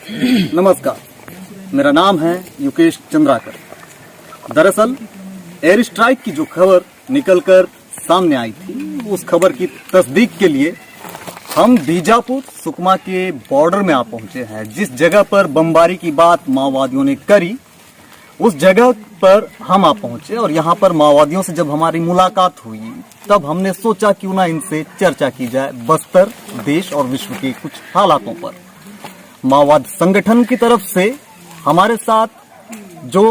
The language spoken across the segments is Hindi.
नमस्कार, मेरा नाम है युकेश चंद्राकर। दरअसल एयर स्ट्राइक की जो खबर निकलकर सामने आई थी, उस खबर की तस्दीक के लिए हम बीजापुर सुकमा के बॉर्डर में आ पहुंचे हैं। जिस जगह पर बमबारी की बात माओवादियों ने करी, उस जगह पर हम आ पहुंचे और यहाँ पर माओवादियों से जब हमारी मुलाकात हुई, तब हमने सोचा क्यों ना इनसे चर्चा की जाए बस्तर, देश और विश्व के कुछ हालातों पर। माओवादी संगठन की तरफ से हमारे साथ जो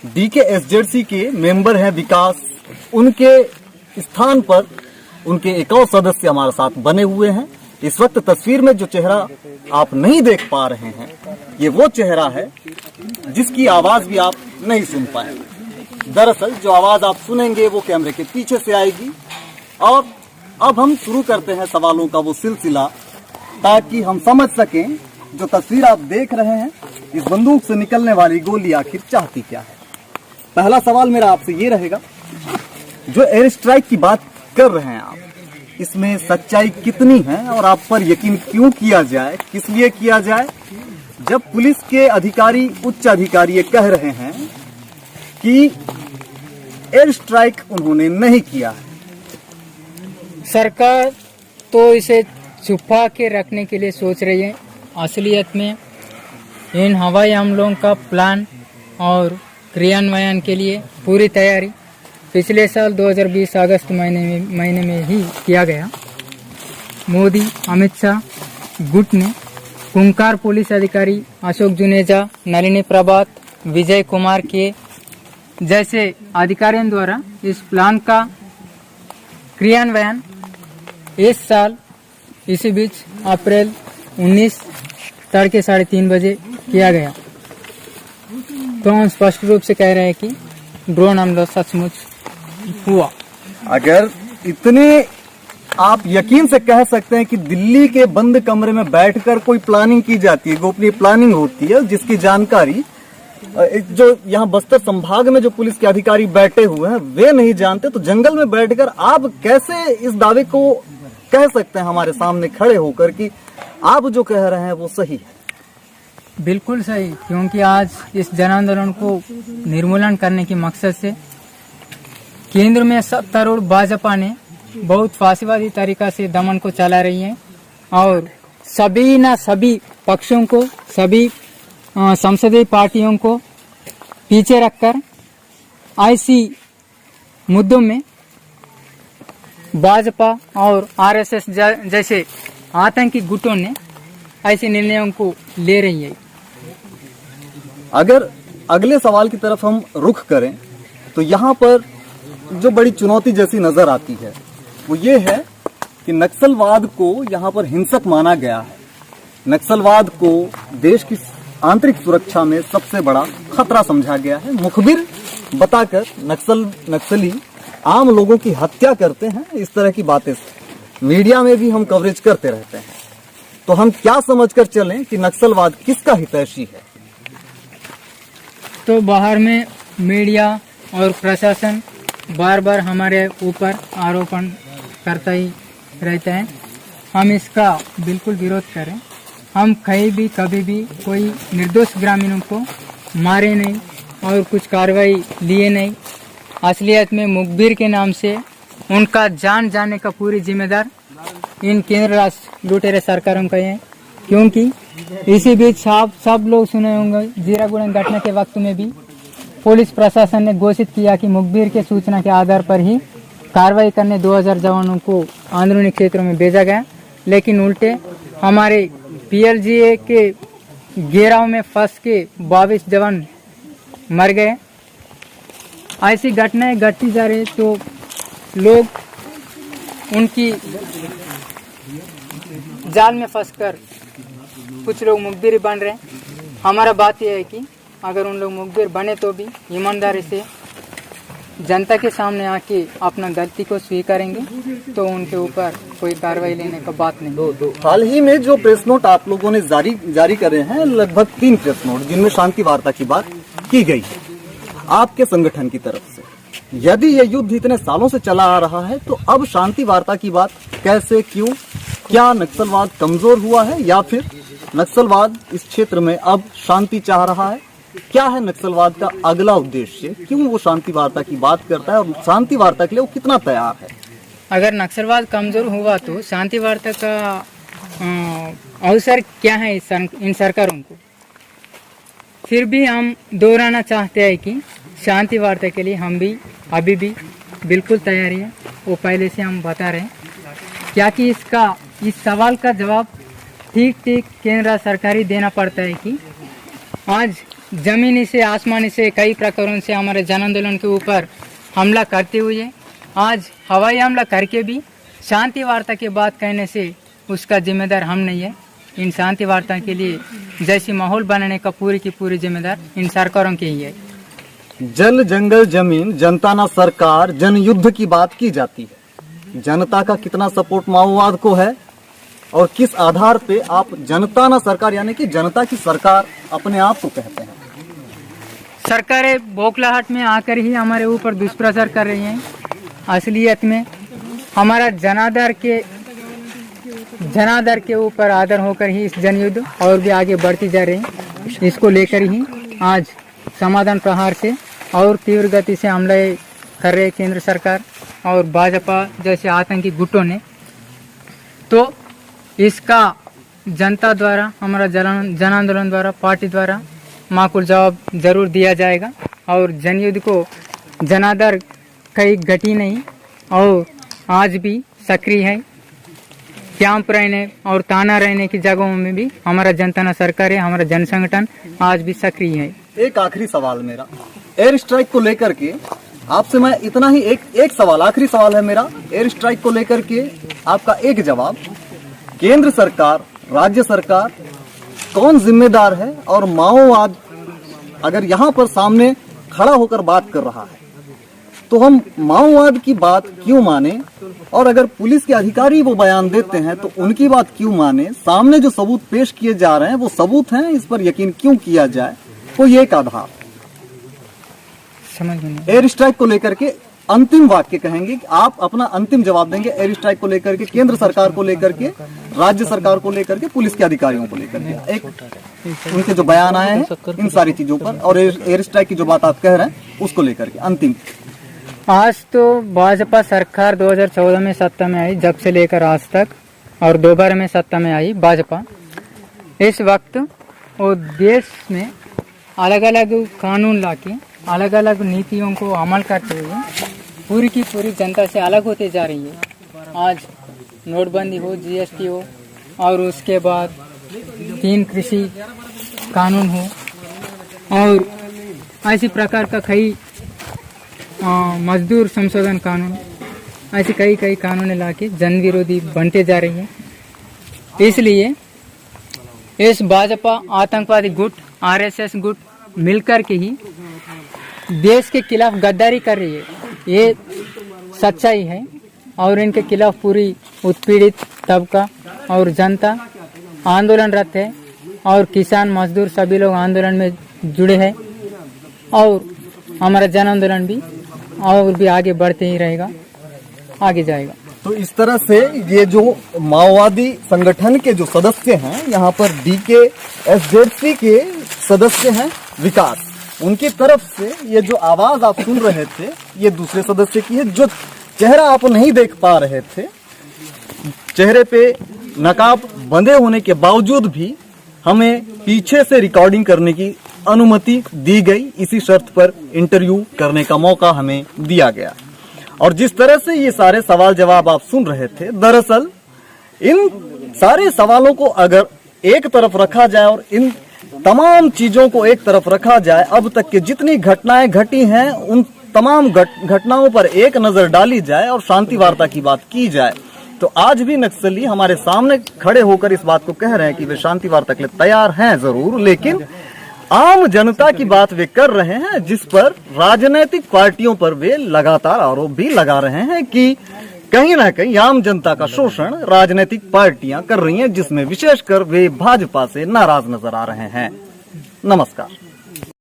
DKSZC के मेंबर हैं विकास, उनके स्थान पर उनके एक और सदस्य हमारे साथ बने हुए हैं। इस वक्त तस्वीर में जो चेहरा आप नहीं देख पा रहे हैं, ये वो चेहरा है जिसकी आवाज भी आप नहीं सुन पाएंगे। दरअसल जो आवाज आप सुनेंगे वो कैमरे के पीछे से आएगी। और अब हम शुरू करते हैं सवालों का वो सिलसिला, ताकि हम समझ सकें जो तस्वीर आप देख रहे हैं, इस बंदूक से निकलने वाली गोली आखिर चाहती क्या है। पहला सवाल मेरा आपसे ये रहेगा, जो एयर स्ट्राइक की बात कर रहे हैं आप, इसमें सच्चाई कितनी है और आप पर यकीन क्यों किया जाए, किस लिए किया जाए, जब पुलिस के अधिकारी, उच्च अधिकारी ये कह रहे हैं कि एयर स्ट्राइक उन्होंने नहीं किया है। सरकार तो इसे छुपा के रखने के लिए सोच रही है। असलियत में इन हवाई हमलों का प्लान और क्रियान्वयन के लिए पूरी तैयारी पिछले साल 2020 अगस्त महीने में ही किया गया। मोदी, अमित शाह गुट ने कुंकार पुलिस अधिकारी अशोक जुनेजा, नलिनी प्रभात, विजय कुमार के जैसे अधिकारियों द्वारा इस प्लान का क्रियान्वयन इस साल इसी बीच अप्रैल 19 तड़के 3:30 बजे किया गया। तो हम स्पष्ट रूप से कह रहे हैं कि ड्रोन हमला सचमुच हुआ। अगर इतने आप यकीन से कह सकते हैं कि दिल्ली के बंद कमरे में बैठकर कोई प्लानिंग की जाती है, गोपनीय प्लानिंग होती है, जिसकी जानकारी जो यहाँ बस्तर संभाग में जो पुलिस के अधिकारी बैठे हुए हैं वे नहीं जानते, तो जंगल में बैठकर आप कैसे इस दावे को कह सकते हैं हमारे सामने खड़े होकर कि आप जो कह रहे हैं वो सही है? बिल्कुल सही, क्योंकि आज इस जन आंदोलन को निर्मूलन करने के मकसद से केंद्र में सत्तारूढ़ भाजपा ने बहुत फांसीवादी तरीका से दमन को चला रही है और सभी पक्षों को, सभी संसदीय पार्टियों को पीछे रखकर ऐसी मुद्दों में भाजपा और RSS जैसे आतंकी गुटों ने ऐसे निर्णयों को ले रही है। अगर अगले सवाल की तरफ हम रुख करें, तो यहाँ पर जो बड़ी चुनौती जैसी नजर आती है वो ये है कि नक्सलवाद को यहाँ पर हिंसक माना गया है। नक्सलवाद को देश की आंतरिक सुरक्षा में सबसे बड़ा खतरा समझा गया है। मुखबिर बताकर नक्सली आम लोगों की हत्या करते हैं, इस तरह की बातें मीडिया में भी हम कवरेज करते रहते हैं। तो हम क्या समझकर चलें कि नक्सलवाद किसका हितैषी है? तो बाहर में मीडिया और प्रशासन बार बार हमारे ऊपर आरोपण करता ही रहता है। हम इसका बिल्कुल विरोध करें। हम कहीं भी कभी भी कोई निर्दोष ग्रामीणों को मारे नहीं और कुछ कार्रवाई लिए नहीं। असलियत में मुखबिर के नाम से उनका जान जाने का पूरी जिम्मेदार इन केंद्र राष्ट्र लुटेरे सरकारों का है। क्योंकि इसी बीच आप सब लोग सुने होंगे, जीरागुड़न घटना के वक्त में भी पुलिस प्रशासन ने घोषित किया कि मुखबिर के सूचना के आधार पर ही कार्रवाई करने 2000 जवानों को अंदरूनी क्षेत्रों में भेजा गया, लेकिन उल्टे हमारे PLGA के घेराव में फंस के 22 जवान मर गए। ऐसी घटनाएं घटती जा रही, तो लोग उनकी जाल में फंसकर कुछ लोग मुखबिर बन रहे हैं। हमारा बात यह है कि अगर उन लोग मुखबिर बने तो भी ईमानदारी से जनता के सामने आके अपना गलती को स्वीकारेंगे, तो उनके ऊपर कोई कार्रवाई लेने का बात नहीं। हाल ही में जो प्रेस नोट आप लोगों ने जारी करे हैं, लगभग 3 प्रेस नोट, जिनमें शांति वार्ता की बात की गई है आपके संगठन की तरफ से। यदि यह युद्ध इतने सालों से चला आ रहा है, तो अब शांति वार्ता की बात कैसे, क्यों? क्या नक्सलवाद कमजोर हुआ है या फिर नक्सलवाद इस क्षेत्र में अब शांति चाह रहा है। क्या है नक्सलवाद का अगला उद्देश्य, क्यों वो शांति वार्ता की बात करता है और शांति वार्ता के लिए वो कितना तैयार है? अगर नक्सलवाद कमजोर हुआ तो शांति वार्ता का अवसर क्या है इन सरकारों को? फिर भी हम दोहराना चाहते हैं कि शांति वार्ता के लिए हम भी अभी भी बिल्कुल तैयारी है। वो पहले से हम बता रहे हैं, क्या कि इस सवाल का जवाब ठीक केंद्र सरकार ही देना पड़ता है कि आज जमीनी से आसमानी से कई प्रकारों से हमारे जन आंदोलन के ऊपर हमला करते हुए आज हवाई हमला करके भी शांति वार्ता की बात कहने से उसका जिम्मेदार हम नहीं है। इन शांति वार्ता के लिए जैसी माहौल बनाने का पूरी की पूरी जिम्मेदार इन सरकारों की ही है। जल जंगल जमीन जनता ना सरकार जन युद्ध की बात की जाती है। जनता का कितना सपोर्ट माओवाद को है और किस आधार पे आप जनता ना सरकार यानी कि जनता की सरकार अपने आप को कहते हैं? सरकारें बौखलाहट में आकर ही हमारे ऊपर दुष्प्रचार कर रही हैं। असलियत में हमारा जनादर के ऊपर आदर होकर ही इस जनयुद्ध और भी आगे बढ़ती जा रही है। इसको लेकर ही आज समाधान प्रहार से और तीव्र गति से हमले कर रहे केंद्र सरकार और भाजपा जैसे आतंकी गुटों ने। तो इसका जनता द्वारा, हमारा जन आंदोलन द्वारा, पार्टी द्वारा माकूल जवाब जरूर दिया जाएगा और जनयुद्ध को जनादर कहीं घटी नहीं और आज भी सक्रिय है। कैंप रहने और ताना रहने की जगहों में भी हमारा जनता ना सरकार है, हमारा जन संगठन आज भी सक्रिय है। एक आखिरी सवाल मेरा एयर स्ट्राइक को लेकर के आपसे, मैं इतना ही एक सवाल, आखिरी सवाल है मेरा। एयर स्ट्राइक को लेकर के आपका एक जवाब, केंद्र सरकार, राज्य सरकार कौन जिम्मेदार है? और माओवाद अगर यहाँ पर सामने खड़ा होकर बात कर रहा है तो हम माओवाद की बात क्यों माने? और अगर पुलिस के अधिकारी वो बयान देते हैं तो उनकी बात क्यों माने? सामने जो सबूत पेश किए जा रहे हैं वो सबूत हैं, इस पर यकीन क्यों किया जाए? कोई एक आधार समझ में नहीं। एयर स्ट्राइक को लेकर के अंतिम वाक्य कहेंगे कि आप अपना अंतिम जवाब देंगे एयर स्ट्राइक को लेकर के, केंद्र सरकार को लेकर के, राज्य सरकार को लेकर के, पुलिस के अधिकारियों को लेकर के, एक उनके जो बयान आए हैं इन सारी चीजों पर और एयर स्ट्राइक की जो बात आप कह रहे हैं उसको लेकर के अंतिम। आज तो भाजपा सरकार 2014 में सत्ता में आई, जब से लेकर आज तक, और दोबारा में सत्ता में आई भाजपा। इस वक्त वो देश में अलग अलग कानून लाके अलग अलग नीतियों को अमल करते हुए पूरी की पूरी जनता से अलग होते जा रही है। आज नोटबंदी हो, जीएसटी हो और उसके बाद 3 कृषि कानून हो और ऐसी प्रकार का कई मजदूर संशोधन कानून, ऐसी कई कानून लाके जन विरोधी बनते जा रही है। इसलिए इस भाजपा आतंकवादी गुट, आरएसएस गुट मिलकर के ही देश के खिलाफ गद्दारी कर रही है, ये सच्चाई है। और इनके खिलाफ पूरी उत्पीड़ित तबका और जनता आंदोलनरत है और किसान, मजदूर सभी लोग आंदोलन में जुड़े हैं और हमारा जन आंदोलन भी और भी आगे बढ़ते ही रहेगा, आगे जाएगा। तो इस तरह से ये जो माओवादी संगठन के जो सदस्य हैं, यहाँ पर डीके एसजेडसी के सदस्य हैं विकास, उनकी तरफ से ये जो आवाज आप सुन रहे थे ये दूसरे सदस्य की है, जो चेहरा आप नहीं देख पा रहे थे। चेहरे पे नकाब बंधे होने के बावजूद भी हमें पीछे से रिकॉर्डिंग करने की अनुमति दी गई, इसी शर्त पर इंटरव्यू करने का मौका हमें दिया गया। और जिस तरह से ये सारे सवाल जवाब आप सुन रहे थे, दरअसल इन सारे सवालों को अगर एक तरफ रखा जाए और इन तमाम चीजों को एक तरफ रखा जाए, अब तक की जितनी घटनाएं घटी हैं उन तमाम घटनाओं पर एक नजर डाली जाए और शांति वार्ता की बात की जाए, तो आज भी नक्सली हमारे सामने खड़े होकर इस बात को कह रहे हैं कि वे शांति वार्ता के लिए तैयार हैं जरूर, लेकिन आम जनता की बात वे कर रहे हैं, जिस पर राजनीतिक पार्टियों पर वे लगातार आरोप भी लगा रहे हैं कि कहीं ना कहीं आम जनता का शोषण राजनीतिक पार्टियां कर रही हैं, जिसमें विशेषकर वे भाजपा से नाराज नजर आ रहे हैं। नमस्कार।